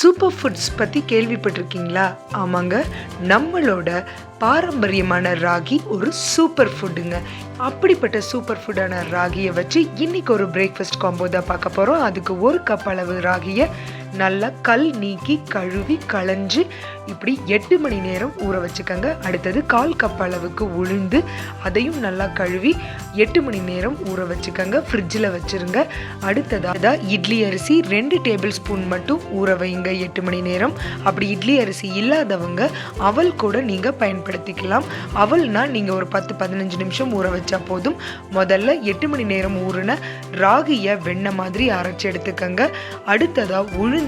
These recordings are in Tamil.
சூப்பர் ஃபுட்ஸ் பற்றி கேள்விப்பட்டிருக்கீங்களா? ஆமாங்க, நம்மளோட பாரம்பரியமான ராகி ஒரு சூப்பர் ஃபுட்டுங்க. அப்படிப்பட்ட சூப்பர் ஃபுட்டான ராகியை வச்சு இன்னைக்கு ஒரு பிரேக்ஃபாஸ்ட் காம்போ தான் பார்க்க போகிறோம். அதுக்கு 1 கப் அளவு ராகியை நல்லா கல் நீக்கி கழுவி களைஞ்சு இப்படி 8 மணி நேரம் ஊற வச்சுக்கோங்க. அடுத்தது 1/4 கப் அளவுக்கு உளுந்து அதையும் நல்லா கழுவி 8 மணி நேரம் ஊற வச்சுக்கோங்க, ஃப்ரிட்ஜில் வச்சுருங்க. அடுத்ததாக இட்லி அரிசி 2 டேபிள் ஸ்பூன் மட்டும் ஊற வைங்க 8 மணி நேரம். அப்படி இட்லி அரிசி இல்லாதவங்க அவல் கூட நீங்கள் பயன்படுத்திக்கலாம். அவல்னா நீங்கள் ஒரு 10-15 நிமிஷம் ஊற வச்சா போதும். முதல்ல 8 மணி நேரம் ஊறின ராகியை வெண்ணெய் மாதிரி அரைச்சி எடுத்துக்கோங்க. அடுத்ததாக உளுந்த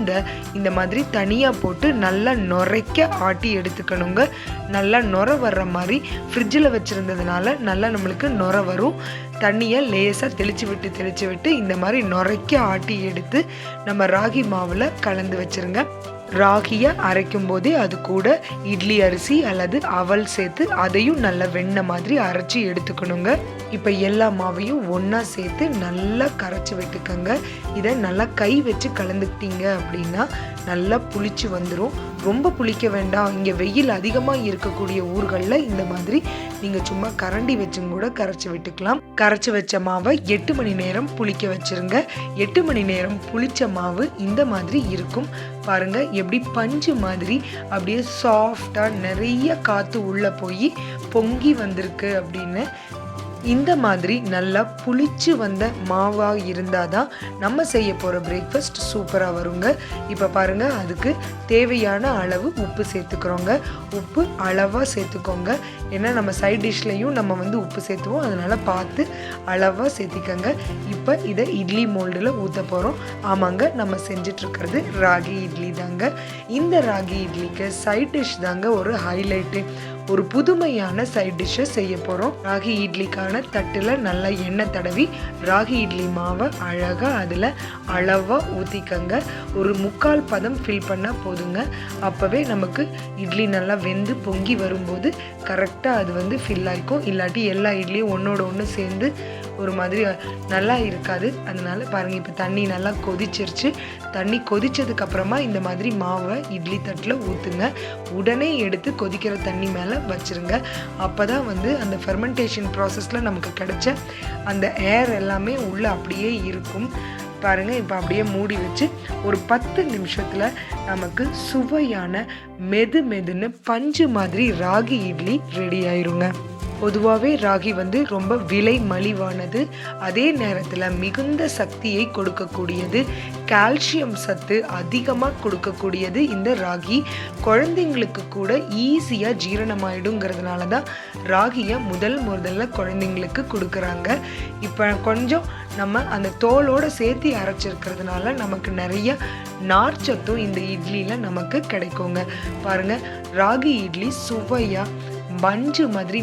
இந்த மாதிரி தனியாக போட்டு நல்லா நுரைக்க ஆட்டி எடுத்துக்கணுங்க. நல்லா நுரை வர்ற மாதிரி ஃப்ரிட்ஜில் வச்சுருந்ததுனால நல்லா நம்மளுக்கு நுரை வரும். தண்ணியை லேசாக தெளித்து விட்டு இந்த மாதிரி நுரைக்க ஆட்டி எடுத்து நம்ம ராகி மாவில் கலந்து வச்சுருங்க. ராகியை அரைக்கும் போதே அது கூட இட்லி அரிசி அல்லது அவல் சேர்த்து அதையும் நல்லா வெண்ணெய் மாதிரி அரைச்சி எடுத்துக்கணுங்க. இப்போ எல்லா மாவையும் ஒன்றா சேர்த்து நல்லா கரைச்சி விட்டுக்கோங்க. இதை நல்லா கை வச்சு கலந்துக்கிட்டீங்க அப்படின்னா நல்லா புளிச்சு வந்துடும். ரொம்ப புளிக்க வேண்டாம். இங்கே வெயில் அதிகமாக இருக்கக்கூடிய ஊர்களில் இந்த மாதிரி நீங்கள் சும்மா கரண்டி வச்சும் கூட கரைச்சி விட்டுக்கலாம். கரைச்சி வச்ச மாவை 8 மணி நேரம் புளிக்க வச்சுருங்க. 8 மணி நேரம் புளிச்ச மாவு இந்த மாதிரி இருக்கும். பாருங்க எப்படி பஞ்சு மாதிரி அப்படியே சாஃப்டாக நிறைய காற்று உள்ளே போய் பொங்கி வந்திருக்கு அப்படின்னு. இந்த மாதிரி நல்லா புளிச்சு வந்த மாவாக இருந்தால் தான் நம்ம செய்ய போகிற பிரேக்ஃபாஸ்ட் சூப்பராக வருங்க. இப்போ பாருங்கள், அதுக்கு தேவையான அளவு உப்பு சேர்த்துக்கிறோங்க. உப்பு அளவாக சேர்த்துக்கோங்க. ஏன்னா நம்ம சைட் டிஷ்லேயும் நம்ம உப்பு சேர்த்துவோம், அதனால் பார்த்து அளவாக சேர்த்திக்கோங்க. இப்போ இதை இட்லி மோல்டில் ஊற்ற போகிறோம். ஆமாங்க, நம்ம செஞ்சிட்ருக்கிறது ராகி இட்லி தாங்க. இந்த ராகி இட்லிக்கு சைட் டிஷ் தாங்க ஒரு ஹைலைட்டு. ஒரு புதுமையான சைட் டிஷ்ஷை செய்ய போகிறோம். ராகி இட்லிக்கான தட்டில் நல்லா எண்ணெய் தடவி ராகி இட்லி மாவை அழகாக அதில் அளவாக ஊற்றிக்கங்க. ஒரு 3/4 பதம் ஃபில் பண்ணால் போதுங்க. அப்போவே நமக்கு இட்லி நல்லா வெந்து பொங்கி வரும்போது கரெக்டாக அது ஃபில் ஆகிக்கும். இல்லாட்டி எல்லா இட்லியும் ஒன்றோட ஒன்று சேர்ந்து ஒரு மாதிரி நல்லா இருக்காது. அதனால பாருங்கள், இப்போ தண்ணி நல்லா கொதிச்சிருச்சு. தண்ணி கொதிச்சதுக்கப்புறமா இந்த மாதிரி மாவை இட்லி தட்டில் ஊற்றுங்க. உடனே எடுத்து கொதிக்கிற தண்ணி மேலே வச்சுருங்க. அப்போ தான் அந்த ஃபெர்மெண்டேஷன் ப்ராசஸில் நமக்கு கிடைச்ச அந்த ஏர் எல்லாமே உள்ளே அப்படியே இருக்கும். பாருங்கள், இப்போ அப்படியே மூடி வச்சு ஒரு 10 நிமிஷத்தில் நமக்கு சுவையான மெதுன்னு பஞ்சு மாதிரி ராகி இட்லி ரெடி ஆயிருங்க. பொதுவாகவே ராகி ரொம்ப விலை மலிவானது, அதே நேரத்தில் மிகுந்த சக்தியை கொடுக்கக்கூடியது, கால்சியம் சத்து அதிகமாக கொடுக்கக்கூடியது இந்த ராகி. குழந்தைங்களுக்கு கூட ஈஸியாக ஜீரணமாயிடுங்கிறதுனால தான் ராகியை முதல்ல குழந்தைங்களுக்கு கொடுக்குறாங்க. இப்போ கொஞ்சம் நம்ம அந்த தோலோடு சேர்த்து அரைச்சிருக்கிறதுனால நமக்கு நிறைய நார்ச்சத்தும் இந்த இட்லியில் நமக்கு கிடைக்குங்க. பாருங்கள், ராகி இட்லி சுவையாக பஞ்சு மாதிரி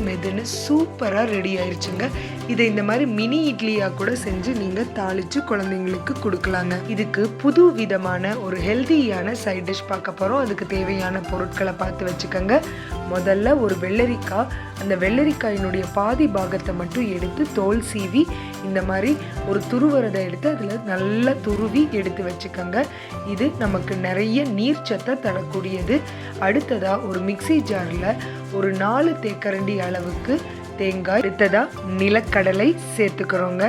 மெதுன்னு சூப்பராக ரெடி ஆயிடுச்சுங்க. இதை இந்த மாதிரி மினி இட்லியாக கூட செஞ்சு நீங்கள் தாளித்து குழந்தைங்களுக்கு கொடுக்கலாங்க. இதுக்கு புது விதமான ஒரு ஹெல்தியான சைட் டிஷ் பார்க்க போகிறோம். அதுக்கு தேவையான பொருட்களை பார்த்து வச்சுக்கோங்க. முதல்ல ஒரு வெள்ளரிக்காய், அந்த வெள்ளரிக்காயினுடைய பாதி பாகத்தை மட்டும் எடுத்து தோல் சீவி இந்த மாதிரி ஒரு துருவரதை எடுத்து அதில் நல்லா துருவி எடுத்து வச்சுக்கோங்க. இது நமக்கு நிறைய நீர்ச்சத்தை தரக்கூடியது. அடுத்ததாக ஒரு மிக்சி ஜாரில் ஒரு 4 தேக்கரண்டி அளவுக்கு தேங்காய், அடுத்ததாக நிலக்கடலை சேர்த்துக்கிறோங்க.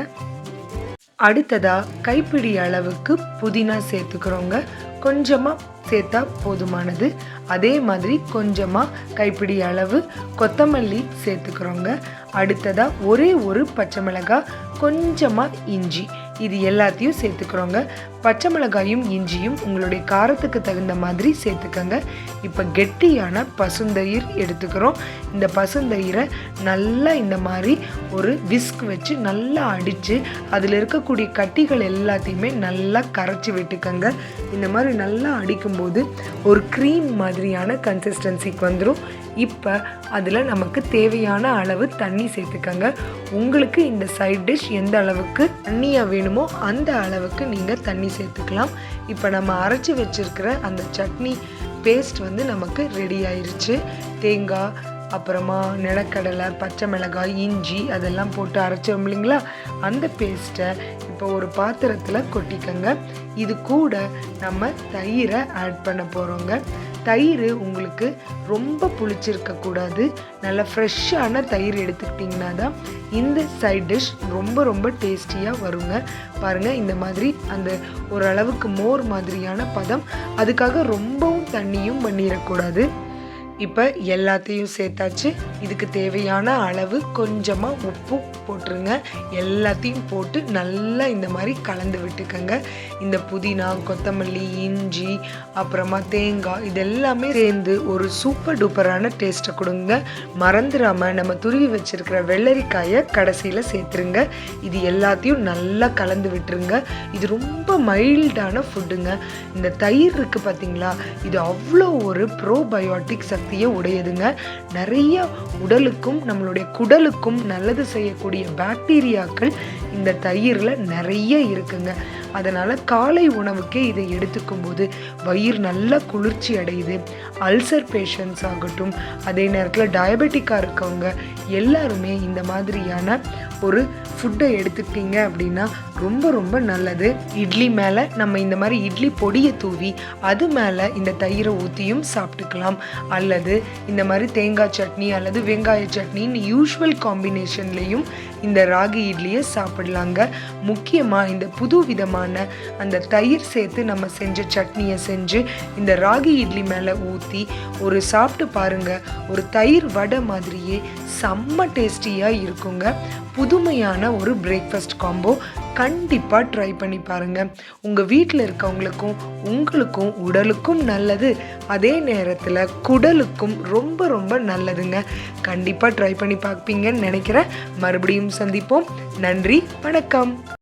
அடுத்ததாக கைப்பிடி அளவுக்கு புதினா சேர்த்துக்கிறோங்க. கொஞ்சமாக சேர்த்தா போதுமானது. அதே மாதிரி கொஞ்சமாக கைப்பிடி அளவு கொத்தமல்லி சேர்த்துக்கிறோங்க. அடுத்ததாக ஒரே ஒரு பச்சை மிளகாய், கொஞ்சமாக இஞ்சி, இது எல்லாத்தையும் சேர்த்துக்கிறோங்க. பச்சை மிளகாயும் இஞ்சியும் உங்களுடைய காரத்துக்கு தகுந்த மாதிரி சேர்த்துக்கோங்க. இப்போ கெட்டியான பசுந்தயிர் எடுத்துக்கிறோம். இந்த பசுந்தயிரை நல்லா இந்த மாதிரி ஒரு விஸ்க் வச்சு நல்லா அடித்து அதில் இருக்கக்கூடிய கட்டிகள் எல்லாத்தையுமே நல்லா கரைச்சி விட்டுக்கோங்க. இந்த மாதிரி நல்லா அடிக்கும்போது ஒரு க்ரீம் மாதிரியான கன்சிஸ்டன்சிக்கு வந்துடும். இப்போ அதில் நமக்கு தேவையான அளவு தண்ணி சேர்த்துக்கங்க. உங்களுக்கு இந்த சைட் டிஷ் எந்த அளவுக்கு தண்ணியாக வேணுமோ அந்த அளவுக்கு நீங்கள் தண்ணி சேர்த்துக்கலாம். இப்போ நம்ம அரைச்சி வச்சுருக்கிற அந்த சட்னி பேஸ்ட் நமக்கு ரெடி ஆயிருச்சு. தேங்காய், அப்புறமா நிலக்கடலை, பச்சை மிளகாய், இஞ்சி அதெல்லாம் போட்டு அரைச்சோம் இல்லைங்களா, அந்த பேஸ்ட்டை இப்போ ஒரு பாத்திரத்தில் கொட்டிக்கங்க. இது கூட நம்ம தயிரை ஆட் பண்ண போகிறோங்க. தயிர் உங்களுக்கு ரொம்ப புளிச்சிருக்கக்கூடாது. நல்லா ஃப்ரெஷ்ஷான தயிர் எடுத்துக்கிட்டிங்கன்னா தான் இந்த சைட் டிஷ் ரொம்ப ரொம்ப டேஸ்டியாக வருங்க. பாருங்கள், இந்த மாதிரி அந்த ஓரளவுக்கு மோர் மாதிரியான பதம். அதுக்காக ரொம்பவும் தண்ணியும் பண்ணிடக்கூடாது. இப்போ எல்லாத்தையும் சேர்த்தாச்சு. இதுக்கு தேவையான அளவு கொஞ்சமாக உப்பு போட்டுருங்க. எல்லாத்தையும் போட்டு நல்லா இந்த மாதிரி கலந்து விட்டுக்கங்க. இந்த புதினா, கொத்தமல்லி, இஞ்சி, அப்புறமா தேங்காய் இதெல்லாமே சேர்ந்து ஒரு சூப்பர் டூப்பரான டேஸ்ட்டை கொடுங்க. மறந்துடாமல் நம்ம துருவி வச்சுருக்கிற வெள்ளரிக்காயை கடைசியில் சேர்த்துருங்க. இது எல்லாத்தையும் நல்லா கலந்து விட்டுருங்க. இது ரொம்ப மைல்டான ஃபுட்டுங்க. இந்த தயிர் இருக்குது பார்த்தீங்களா, இது அவ்வளோ ஒரு ப்ரோபயோட்டிக் சக்தியை உடையதுங்க. நிறைய உடலுக்கும் நம்மளுடைய குடலுக்கும் நல்லது செய்யக்கூடிய பாக்டீரியாக்கள் இந்த தயிரில் நிறைய இருக்குங்க. அதனால் காலை உணவுக்கே இதை எடுத்துக்கும் போது வயிறு நல்லா குளிர்ச்சி அடையுது. அல்சர் பேஷண்ட்ஸ் ஆகட்டும், அதே நேரத்தில் டயபெட்டிக்காக இருக்கவங்க எல்லாருமே இந்த மாதிரியான ஒரு ஃபுட்டை எடுத்துக்கிட்டீங்க அப்படின்னா ரொம்ப ரொம்ப நல்லது. இட்லி மேலே நம்ம இந்த மாதிரி இட்லி பொடியை தூவி அது மேலே இந்த தயிரை ஊற்றியும் சாப்பிட்டுக்கலாம். அல்லது இந்த மாதிரி தேங்காய் சட்னி அல்லது வெங்காய சட்னின்னு யூஷுவல் காம்பினேஷன்லேயும் இந்த ராகி இட்லியை சாப்பிடலாங்க. முக்கியமாக இந்த புது விதமான அந்த தயிர் சேர்த்து நம்ம செஞ்ச சட்னியை செஞ்சு இந்த ராகி இட்லி மேலே ஊற்றி ஒரு சாப்பிட்டு பாருங்க. ஒரு தயிர் வடை மாதிரியே செம்ம டேஸ்டியாக இருக்குங்க. புதுமையான ஒரு பிரேக்ஃபாஸ்ட் காம்போ. கண்டிப்பாக ட்ரை பண்ணி பாருங்கள். உங்கள் வீட்டில் இருக்கவங்களுக்கும் உங்களுக்கும் உடலுக்கும் நல்லது, அதே நேரத்தில் குடலுக்கும் ரொம்ப ரொம்ப நல்லதுங்க. கண்டிப்பாக ட்ரை பண்ணி பார்ப்பீங்கன்னு நினைக்கிறேன். மறுபடியும் சந்திப்போம். நன்றி, வணக்கம்.